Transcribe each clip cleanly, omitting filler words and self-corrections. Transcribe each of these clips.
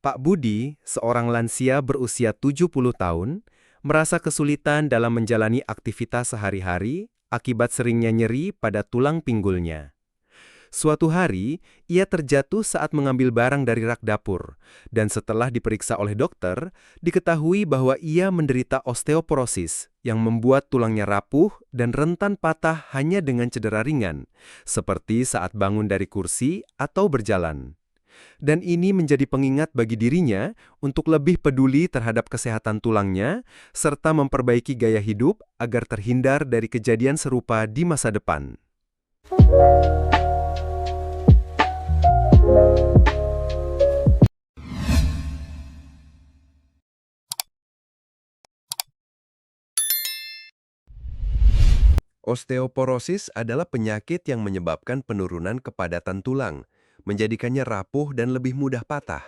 Pak Budi, seorang lansia berusia 70 tahun, merasa kesulitan dalam menjalani aktivitas sehari-hari akibat seringnya nyeri pada tulang pinggulnya. Suatu hari, ia terjatuh saat mengambil barang dari rak dapur, dan setelah diperiksa oleh dokter, diketahui bahwa ia menderita osteoporosis yang membuat tulangnya rapuh dan rentan patah hanya dengan cedera ringan, seperti saat bangun dari kursi atau berjalan. Dan ini menjadi pengingat bagi dirinya untuk lebih peduli terhadap kesehatan tulangnya, serta memperbaiki gaya hidup agar terhindar dari kejadian serupa di masa depan. Osteoporosis adalah penyakit yang menyebabkan penurunan kepadatan tulang, menjadikannya rapuh dan lebih mudah patah.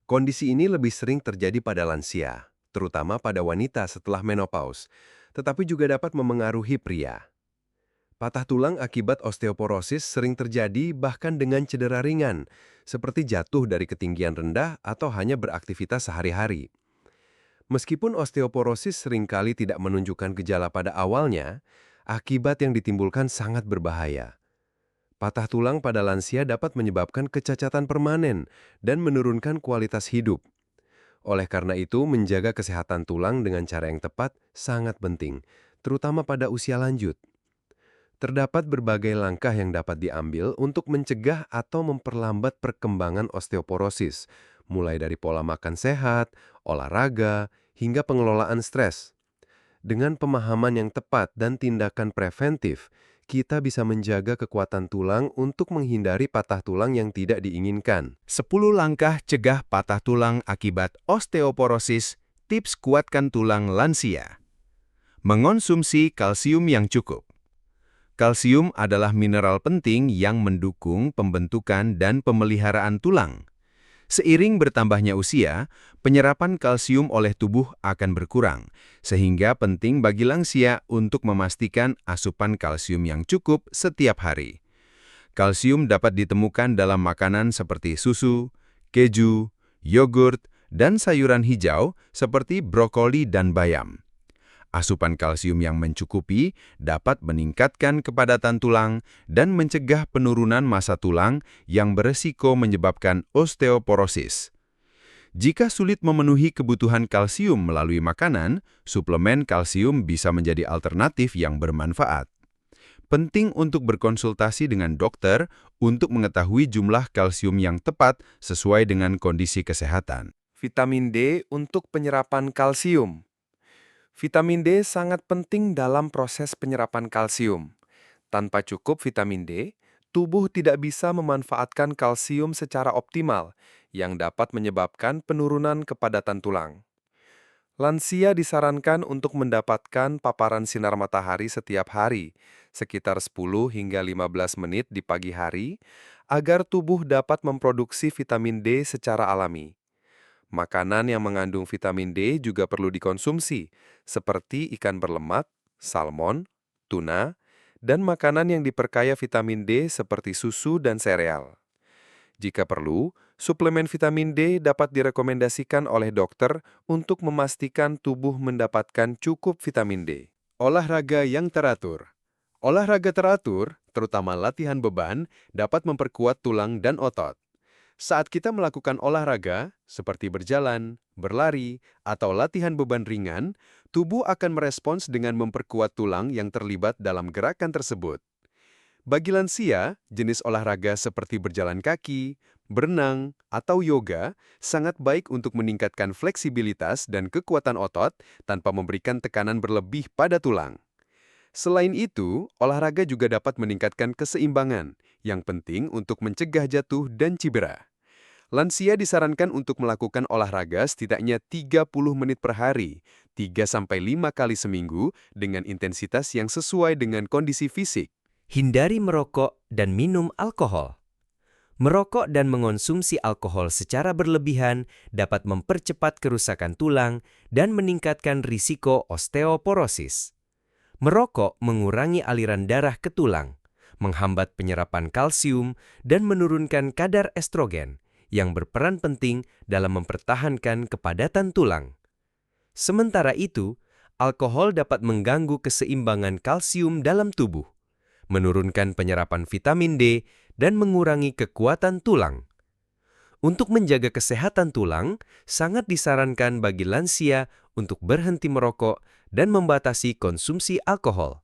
Kondisi ini lebih sering terjadi pada lansia, terutama pada wanita setelah menopause, tetapi juga dapat memengaruhi pria. Patah tulang akibat osteoporosis sering terjadi bahkan dengan cedera ringan, seperti jatuh dari ketinggian rendah atau hanya beraktivitas sehari-hari. Meskipun osteoporosis seringkali tidak menunjukkan gejala pada awalnya, akibat yang ditimbulkan sangat berbahaya. Patah tulang pada lansia dapat menyebabkan kecacatan permanen dan menurunkan kualitas hidup. Oleh karena itu, menjaga kesehatan tulang dengan cara yang tepat sangat penting, terutama pada usia lanjut. Terdapat berbagai langkah yang dapat diambil untuk mencegah atau memperlambat perkembangan osteoporosis, mulai dari pola makan sehat, olahraga, hingga pengelolaan stres. Dengan pemahaman yang tepat dan tindakan preventif, kita bisa menjaga kekuatan tulang untuk menghindari patah tulang yang tidak diinginkan. 10 langkah cegah patah tulang akibat osteoporosis, tips kuatkan tulang lansia. Mengonsumsi kalsium yang cukup. Kalsium adalah mineral penting yang mendukung pembentukan dan pemeliharaan tulang. Seiring bertambahnya usia, penyerapan kalsium oleh tubuh akan berkurang, sehingga penting bagi lansia untuk memastikan asupan kalsium yang cukup setiap hari. Kalsium dapat ditemukan dalam makanan seperti susu, keju, yogurt, dan sayuran hijau seperti brokoli dan bayam. Asupan kalsium yang mencukupi dapat meningkatkan kepadatan tulang dan mencegah penurunan massa tulang yang beresiko menyebabkan osteoporosis. Jika sulit memenuhi kebutuhan kalsium melalui makanan, suplemen kalsium bisa menjadi alternatif yang bermanfaat. Penting untuk berkonsultasi dengan dokter untuk mengetahui jumlah kalsium yang tepat sesuai dengan kondisi kesehatan. Vitamin D untuk penyerapan kalsium. Vitamin D sangat penting dalam proses penyerapan kalsium. Tanpa cukup vitamin D, tubuh tidak bisa memanfaatkan kalsium secara optimal, yang dapat menyebabkan penurunan kepadatan tulang. Lansia disarankan untuk mendapatkan paparan sinar matahari setiap hari, sekitar 10 hingga 15 menit di pagi hari, agar tubuh dapat memproduksi vitamin D secara alami. Makanan yang mengandung vitamin D juga perlu dikonsumsi, seperti ikan berlemak, salmon, tuna, dan makanan yang diperkaya vitamin D seperti susu dan sereal. Jika perlu, suplemen vitamin D dapat direkomendasikan oleh dokter untuk memastikan tubuh mendapatkan cukup vitamin D. Olahraga yang teratur. Olahraga teratur, terutama latihan beban, dapat memperkuat tulang dan otot. Saat kita melakukan olahraga, seperti berjalan, berlari, atau latihan beban ringan, tubuh akan merespons dengan memperkuat tulang yang terlibat dalam gerakan tersebut. Bagi lansia, jenis olahraga seperti berjalan kaki, berenang, atau yoga sangat baik untuk meningkatkan fleksibilitas dan kekuatan otot tanpa memberikan tekanan berlebih pada tulang. Selain itu, olahraga juga dapat meningkatkan keseimbangan, yang penting untuk mencegah jatuh dan cedera. Lansia disarankan untuk melakukan olahraga setidaknya 30 menit per hari, 3-5 kali seminggu dengan intensitas yang sesuai dengan kondisi fisik. Hindari merokok dan minum alkohol. Merokok dan mengonsumsi alkohol secara berlebihan dapat mempercepat kerusakan tulang dan meningkatkan risiko osteoporosis. Merokok mengurangi aliran darah ke tulang, menghambat penyerapan kalsium, dan menurunkan kadar estrogen, yang berperan penting dalam mempertahankan kepadatan tulang. Sementara itu, alkohol dapat mengganggu keseimbangan kalsium dalam tubuh, menurunkan penyerapan vitamin D, dan mengurangi kekuatan tulang. Untuk menjaga kesehatan tulang, sangat disarankan bagi lansia untuk berhenti merokok dan membatasi konsumsi alkohol.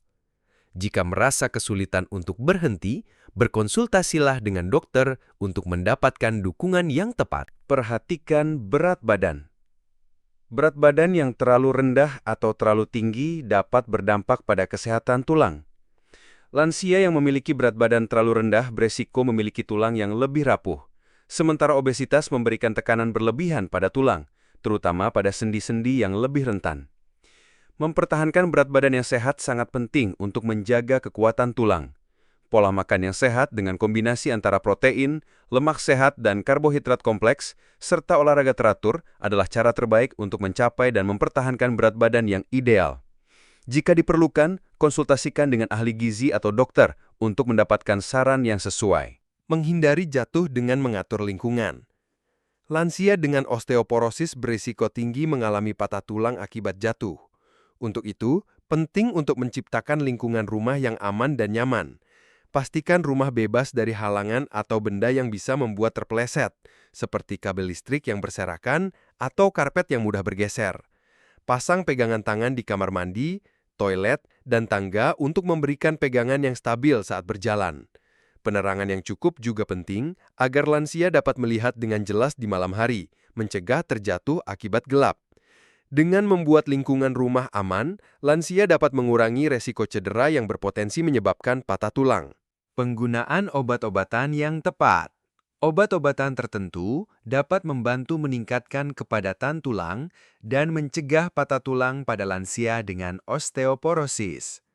Jika merasa kesulitan untuk berhenti, berkonsultasilah dengan dokter untuk mendapatkan dukungan yang tepat. Perhatikan berat badan. Berat badan yang terlalu rendah atau terlalu tinggi dapat berdampak pada kesehatan tulang. Lansia yang memiliki berat badan terlalu rendah beresiko memiliki tulang yang lebih rapuh. Sementara obesitas memberikan tekanan berlebihan pada tulang, terutama pada sendi-sendi yang lebih rentan. Mempertahankan berat badan yang sehat sangat penting untuk menjaga kekuatan tulang. Pola makan yang sehat dengan kombinasi antara protein, lemak sehat, dan karbohidrat kompleks, serta olahraga teratur adalah cara terbaik untuk mencapai dan mempertahankan berat badan yang ideal. Jika diperlukan, konsultasikan dengan ahli gizi atau dokter untuk mendapatkan saran yang sesuai. Menghindari jatuh dengan mengatur lingkungan. Lansia dengan osteoporosis berisiko tinggi mengalami patah tulang akibat jatuh. Untuk itu, penting untuk menciptakan lingkungan rumah yang aman dan nyaman. Pastikan rumah bebas dari halangan atau benda yang bisa membuat terpeleset, seperti kabel listrik yang berserakan atau karpet yang mudah bergeser. Pasang pegangan tangan di kamar mandi, toilet, dan tangga untuk memberikan pegangan yang stabil saat berjalan. Penerangan yang cukup juga penting agar lansia dapat melihat dengan jelas di malam hari, mencegah terjatuh akibat gelap. Dengan membuat lingkungan rumah aman, lansia dapat mengurangi resiko cedera yang berpotensi menyebabkan patah tulang. Penggunaan obat-obatan yang tepat. Obat-obatan tertentu dapat membantu meningkatkan kepadatan tulang dan mencegah patah tulang pada lansia dengan osteoporosis.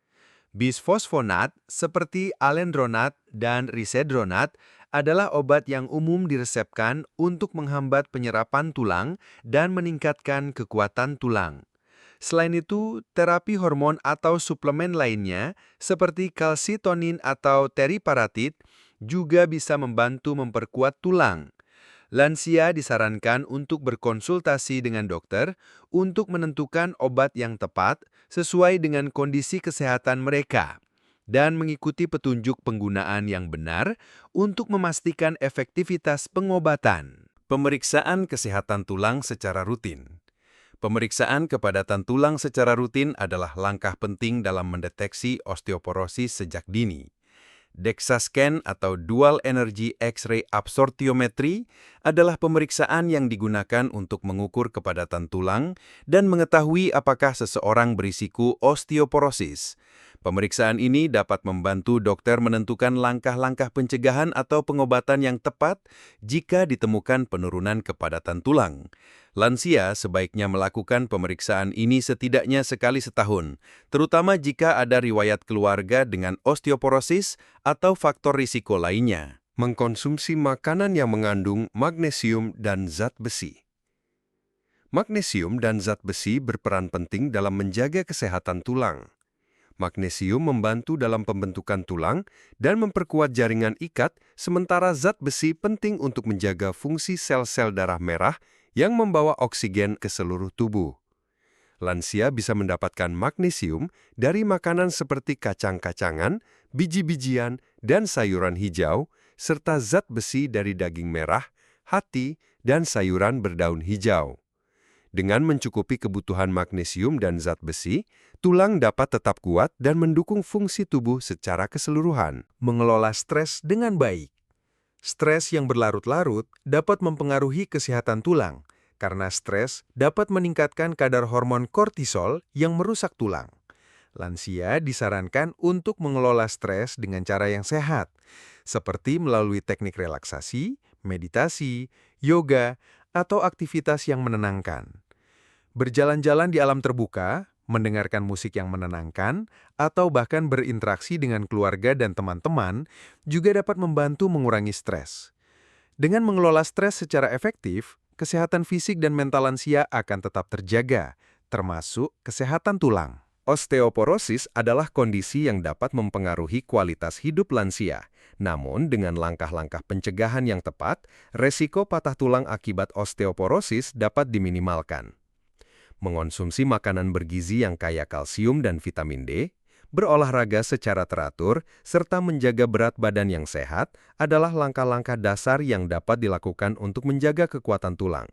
Bisfosfonat seperti alendronat dan risedronat adalah obat yang umum diresepkan untuk menghambat penyerapan tulang dan meningkatkan kekuatan tulang. Selain itu, terapi hormon atau suplemen lainnya seperti kalsitonin atau teriparatid juga bisa membantu memperkuat tulang. Lansia disarankan untuk berkonsultasi dengan dokter untuk menentukan obat yang tepat sesuai dengan kondisi kesehatan mereka dan mengikuti petunjuk penggunaan yang benar untuk memastikan efektivitas pengobatan. Pemeriksaan kesehatan tulang secara rutin. Pemeriksaan kepadatan tulang secara rutin adalah langkah penting dalam mendeteksi osteoporosis sejak dini. DEXA scan atau Dual Energy X-ray Absorptiometry adalah pemeriksaan yang digunakan untuk mengukur kepadatan tulang dan mengetahui apakah seseorang berisiko osteoporosis. Pemeriksaan ini dapat membantu dokter menentukan langkah-langkah pencegahan atau pengobatan yang tepat jika ditemukan penurunan kepadatan tulang. Lansia sebaiknya melakukan pemeriksaan ini setidaknya sekali setahun, terutama jika ada riwayat keluarga dengan osteoporosis atau faktor risiko lainnya. Mengkonsumsi makanan yang mengandung magnesium dan zat besi. Magnesium dan zat besi berperan penting dalam menjaga kesehatan tulang. Magnesium membantu dalam pembentukan tulang dan memperkuat jaringan ikat, sementara zat besi penting untuk menjaga fungsi sel-sel darah merah yang membawa oksigen ke seluruh tubuh. Lansia bisa mendapatkan magnesium dari makanan seperti kacang-kacangan, biji-bijian, dan sayuran hijau, serta zat besi dari daging merah, hati, dan sayuran berdaun hijau. Dengan mencukupi kebutuhan magnesium dan zat besi, tulang dapat tetap kuat dan mendukung fungsi tubuh secara keseluruhan. Mengelola stres dengan baik. Stres yang berlarut-larut dapat mempengaruhi kesehatan tulang, karena stres dapat meningkatkan kadar hormon kortisol yang merusak tulang. Lansia disarankan untuk mengelola stres dengan cara yang sehat, seperti melalui teknik relaksasi, meditasi, yoga, atau aktivitas yang menenangkan. Berjalan-jalan di alam terbuka, mendengarkan musik yang menenangkan, atau bahkan berinteraksi dengan keluarga dan teman-teman juga dapat membantu mengurangi stres. Dengan mengelola stres secara efektif, kesehatan fisik dan mental lansia akan tetap terjaga, termasuk kesehatan tulang. Osteoporosis adalah kondisi yang dapat mempengaruhi kualitas hidup lansia. Namun, dengan langkah-langkah pencegahan yang tepat, resiko patah tulang akibat osteoporosis dapat diminimalkan. Mengonsumsi makanan bergizi yang kaya kalsium dan vitamin D, berolahraga secara teratur, serta menjaga berat badan yang sehat adalah langkah-langkah dasar yang dapat dilakukan untuk menjaga kekuatan tulang.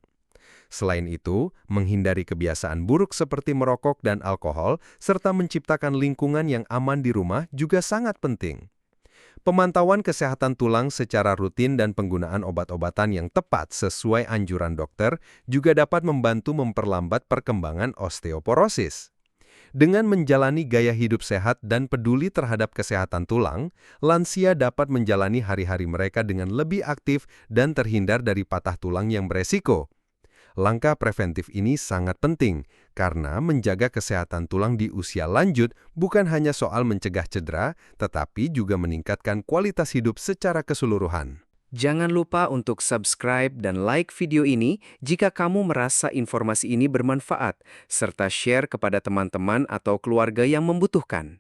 Selain itu, menghindari kebiasaan buruk seperti merokok dan alkohol, serta menciptakan lingkungan yang aman di rumah juga sangat penting. Pemantauan kesehatan tulang secara rutin dan penggunaan obat-obatan yang tepat sesuai anjuran dokter juga dapat membantu memperlambat perkembangan osteoporosis. Dengan menjalani gaya hidup sehat dan peduli terhadap kesehatan tulang, lansia dapat menjalani hari-hari mereka dengan lebih aktif dan terhindar dari patah tulang yang beresiko. Langkah preventif ini sangat penting karena menjaga kesehatan tulang di usia lanjut bukan hanya soal mencegah cedera, tetapi juga meningkatkan kualitas hidup secara keseluruhan. Jangan lupa untuk subscribe dan like video ini jika kamu merasa informasi ini bermanfaat, serta share kepada teman-teman atau keluarga yang membutuhkan.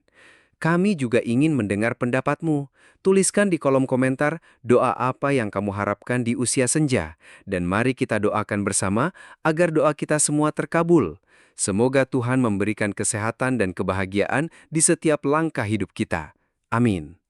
Kami juga ingin mendengar pendapatmu. Tuliskan di kolom komentar doa apa yang kamu harapkan di usia senja, dan mari kita doakan bersama agar doa kita semua terkabul. Semoga Tuhan memberikan kesehatan dan kebahagiaan di setiap langkah hidup kita. Amin.